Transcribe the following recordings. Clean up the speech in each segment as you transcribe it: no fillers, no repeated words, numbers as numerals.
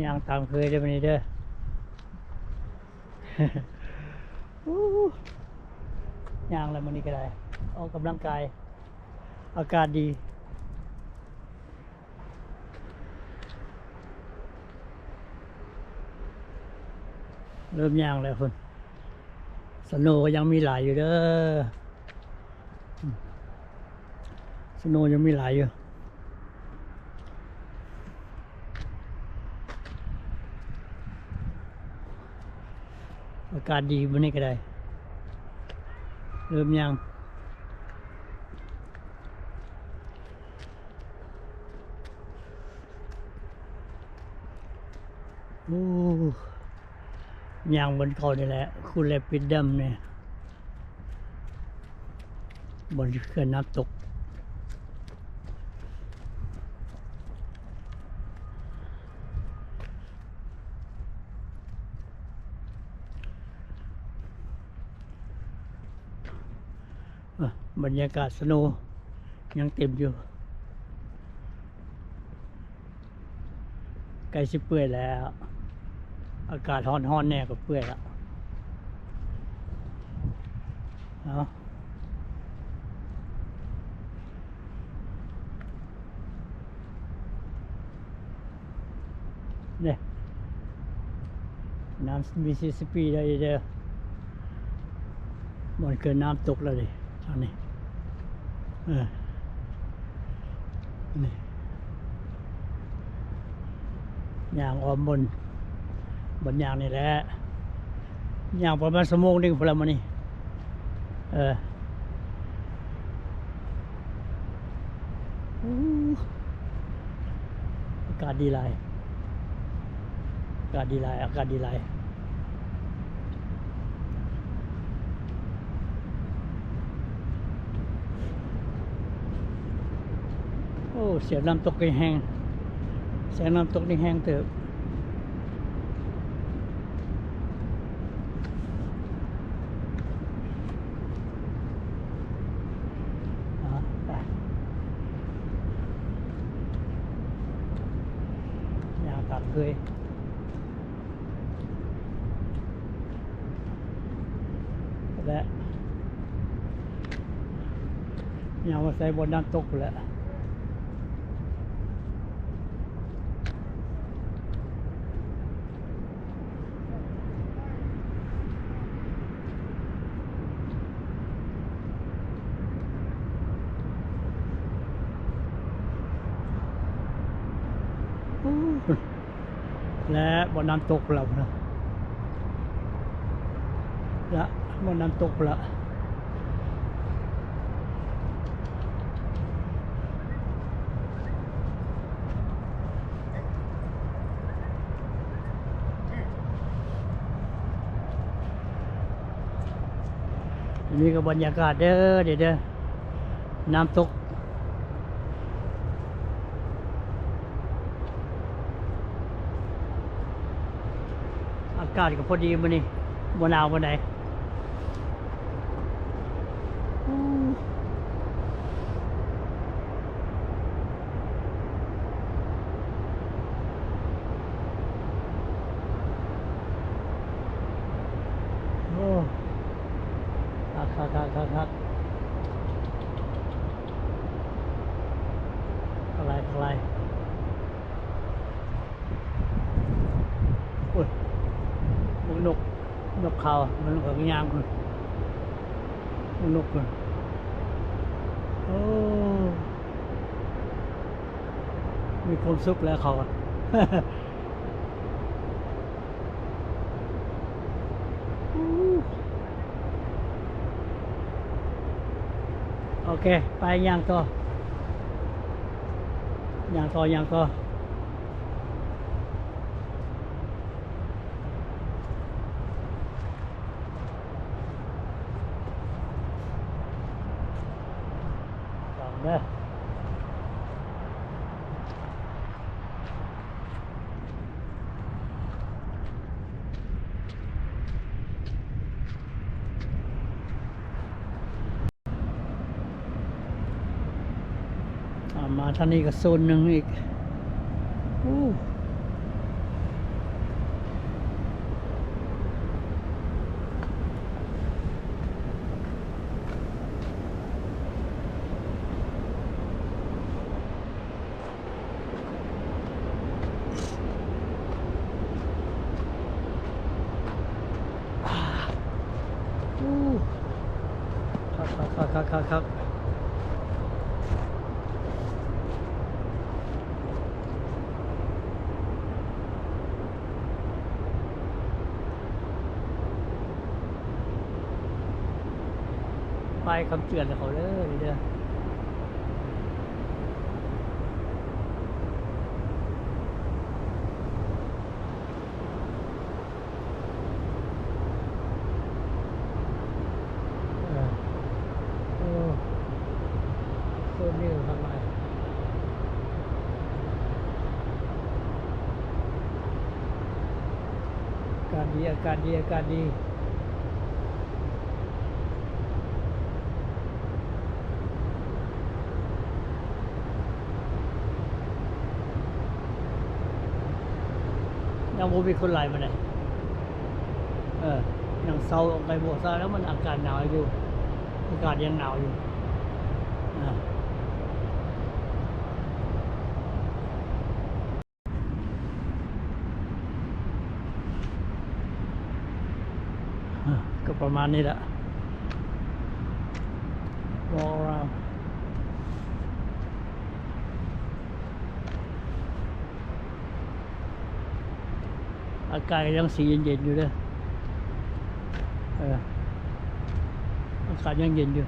ย่างตามเคยได้ไหมนี่เด้อย่างอะไรมันนี่ก็ได้ออกกำลังกายอากาศดีเริ่มย่างแล้วคุณสโนว์ยังมีหลายอยู่เด้อสโนว์ยังมีหลายอยู่อากาศดีวันนี้ก็ได้เริ่มย่างโอ้ย่างบนเขานี่แหละคุณแลปิดดำเนี่ยบนเขื่อนน้ำตกบรรยากาศสโนว์ยังเต็มอยู่ใกล้สิเปื่อยแล้วอากาศร้อนๆแน่ก็เปื่อยแล้วเอาเนี่ยน้ำมิสซิสซิปปีได้เด้อมันเกินน้ำตกแล้วดิทางนี้นี่ย่างออมบนย่างนี่แหละย่างประมาณ1 ชั่วโมงนึงพอแล้วมันนี่อากาศดีหลายอากาศดีหลายอากาศดีหลายโอ้เสียงน้ำตกนี่แห้งเสียงน้ำตกนี่แห้งเถอะอยากตัดเคยและอยากมาใส่บนน้ำตกแล้วและบนน้ำตกเรานะและบนน้ำตกละนี่ก็บรรยากาศเด้อเด้อน้ำตกอากาศก็พอดีมันนี่บนหนาวบนไหนโอ้คักอะไรโอ้ยนกเขามันก็ยามคนนกคนโอ้มีความสุขแล้วเขาโอเคไปย่างต่อเด้อมาท่างนี้ก็โซนหนึ่งอีก ครับไปคำเตือนเขาเลยเด้อโอ้โซนนี้ทางไหนอากาศดี ยังบ่มีคนไหลมาเลยยังเศร้าออกไปบวกซะแล้วมันอากาศหนาวอยู่ อากาศยังหนาวอยู่อ่าก็ประมาณนี้แหละมองเราอากาศยังสีเย็นๆอยู่เลยอากาศยังเย็นอยู่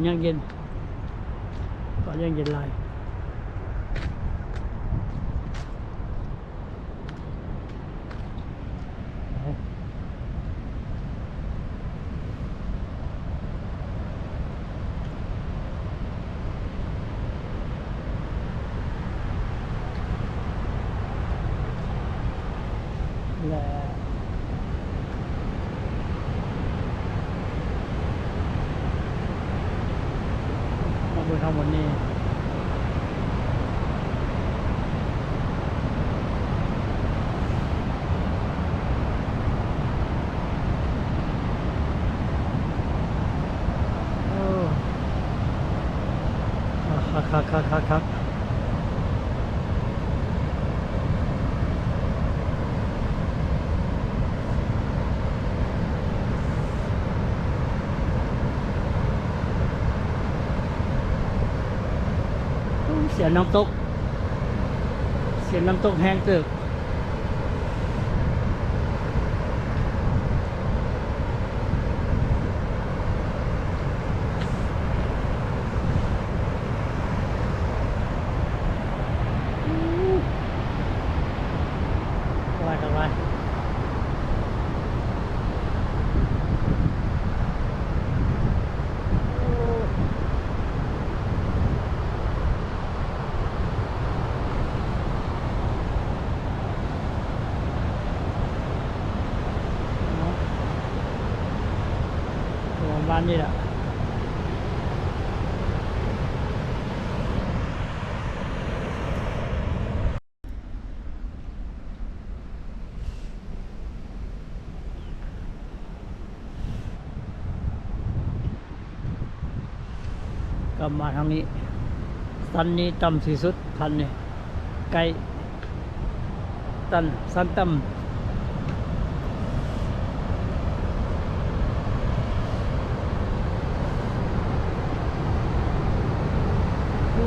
ยังเย็นก็ยังเย็นลายและมาบนทั้งหมดนี้ครับเสียน้ำตกแห้งตึกไว้บ้านนี่แหละก็มาทางนี้สันนี้ต่ำที่สุดพันนี่ไกลสันต่ำโอ้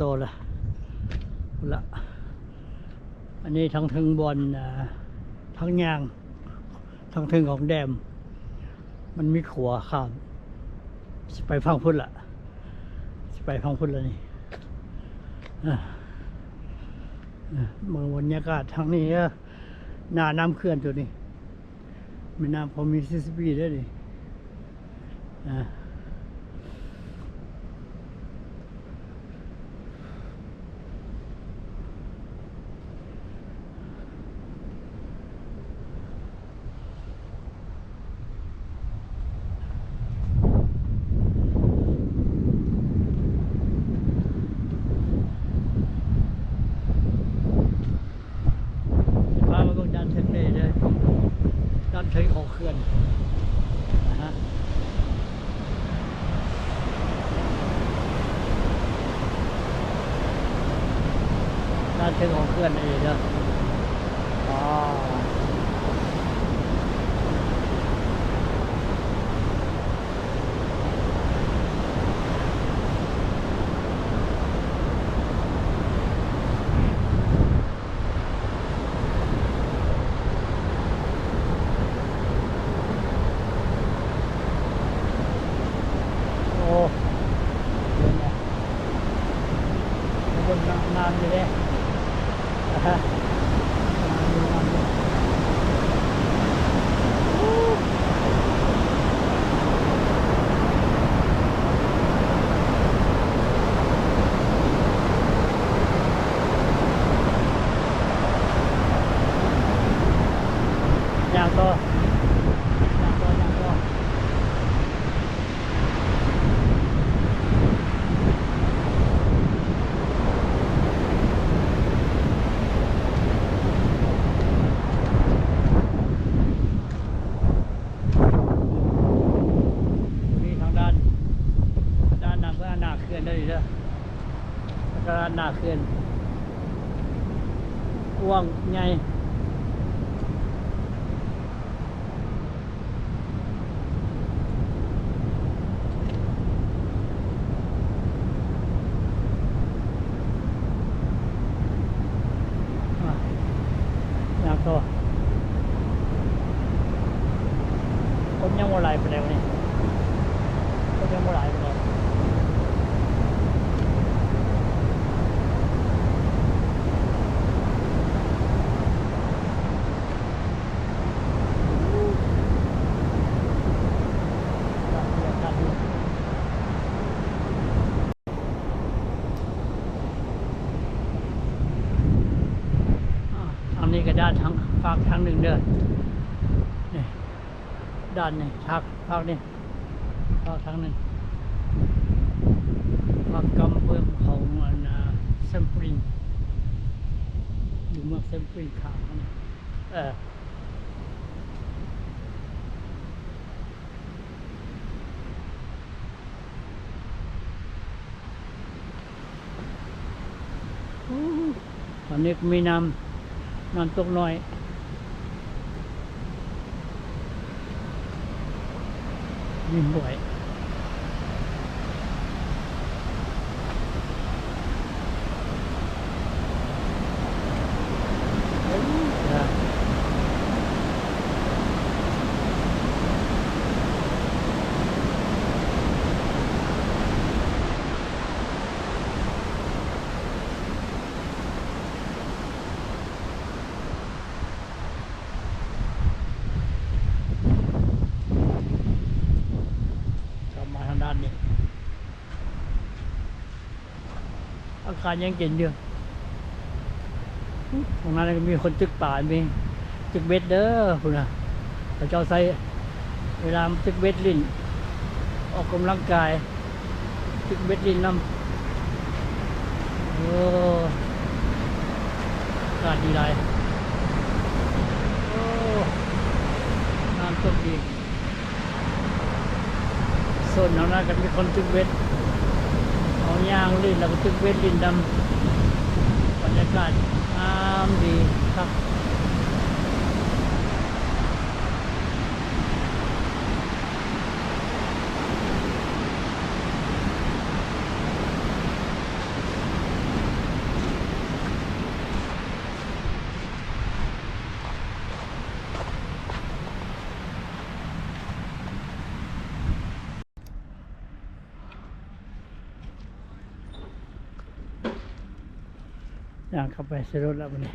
โตละละอันนี้ทั้งถึงบอลทั้งยางทั้งถึงของแดมมันมีขัวข้ามสิไปฟังพุ่นละสิไปฟังพุ่นละนี่เมืองบรรยากาศทางนี้หน้าน้ำเคลื่อนตัวนี้แม่น้ำพอมีซิสบีได้ดิพามาเบิ่งด้านเทิงนี่เลยด้านเทิงของเคลื่อนด้านเทิงของเคลื่อนนี่เด้ออ๋อบนน้ำเลยยางต่อยางต่อยางต่อเคลื่อนได้ดีแล้วก็หน้าเคลื่อนกว้างใหญ่ยางต่อคนยังว่าไหลไปแล้วนี่คนยังว่าไหลไปแล้วอันนี้ก็ด้านทางฝากทางหนึ่งเด้อนี่ด้านนี่ฝากนี่ฝากทางหนึ่งฝากกำเบื้องของเซมปริงอยู่เมืองเซมปริงขาวนี่ตอนนี้มีน้ำตกน้อยมีบ่อยด้านนี้อากาศยังเย็นอยู่ตรงนั้นก็มีคนตึกป่ามีตึกเบ็ดเด้อคุณนะพระเจ้าใส่เวลาตึกเบ็ดลิ้นออกกำลังกายตึกเบ็ดลิ้นน้ำอากาศดีไรน้ำตกดีโซนนั้นก็มีคนตึกเบ็ดเอายางลิ้นแล้วก็ตึกเบ็ดลิ้นดำบรรยากาศดีครับ ย่างเข้าไปใส่รถแล้ววันนี้